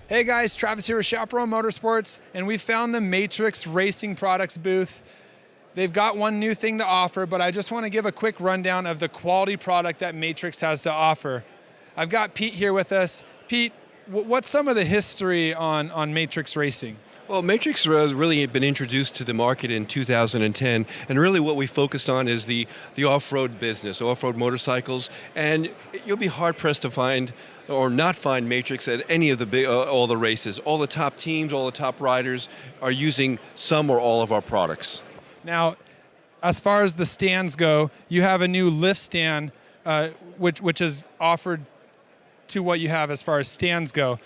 Hey guys, Travis here with Chaparral Motorsports, and we found the Matrix Racing Products booth. They've got one new thing to offer, but I just want to give a quick rundown of the quality product that Matrix has to offer. I've got Pete here with us. Pete, what's some of the history on Matrix Racing? Well, Matrix has really been introduced to the market in 2010, and really what we focus on is the off-road business, off-road motorcycles, and you'll be hard-pressed to find or not find Matrix at any of the all the races. All the top teams, all the top riders are using some or all of our products. Now, as far as the stands go, you have a new lift stand, which is offered to what you have as far as stands go.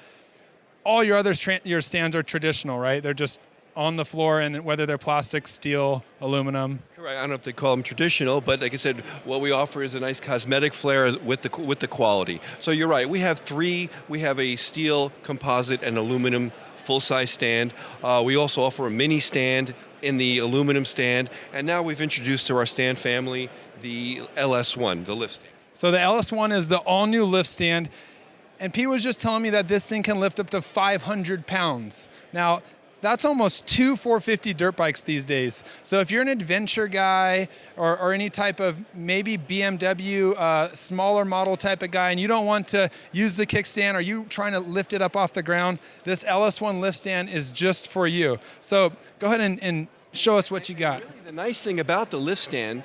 All your other your stands are traditional, right? They're just on the floor, and whether they're plastic, steel, aluminum. Correct. I don't know if they call them traditional, but like I said, what we offer is a nice cosmetic flair with the quality. So you're right. We have three. We have a steel, composite, and aluminum full-size stand. We also offer a mini stand in the aluminum stand, and now we've introduced to our stand family the LS1, the lift stand. So the LS1 is the all-new lift stand. And Pete was just telling me that this thing can lift up to 500 pounds. Now, that's almost two 450 dirt bikes these days. So if you're an adventure guy or any type of maybe BMW smaller model type of guy, and you don't want to use the kickstand, or you trying to lift it up off the ground, this LS1 lift stand is just for you. So go ahead and show us what you got. Really, the nice thing about the lift stand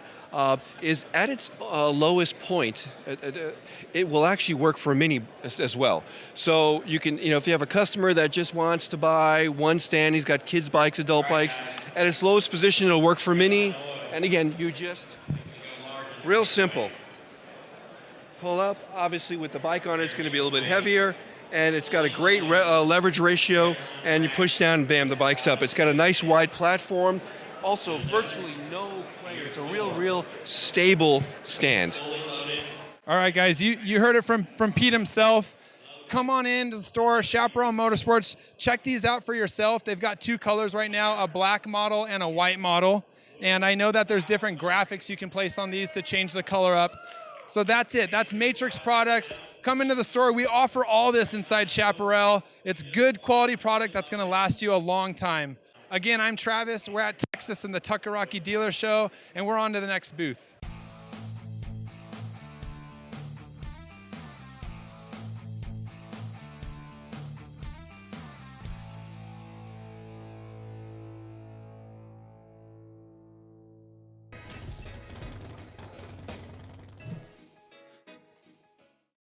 is at its lowest point, it will actually work for a mini as well. So you can, if you have a customer that just wants to buy one stand, he's got kids bikes, adult bikes, at its lowest position it'll work for mini. And again, you just, real simple, pull up. Obviously with the bike on it, it's going to be a little bit heavier, and it's got a great leverage ratio, and you push down and bam, the bike's up. It's got a nice wide platform, also virtually no player. It's a real stable stand. All right, guys, you heard it from Pete himself. Come on in to the store, Chaparral Motorsports. Check these out for yourself. They've got two colors right now, a black model and a white model. And I know that there's different graphics you can place on these to change the color up. So that's it. That's Matrix products. Come into the store. We offer all this inside Chaparral. It's good quality product that's going to last you a long time. Again, I'm Travis. We're at Texas in the Tuckeraki Dealer Show, and we're on to the next booth.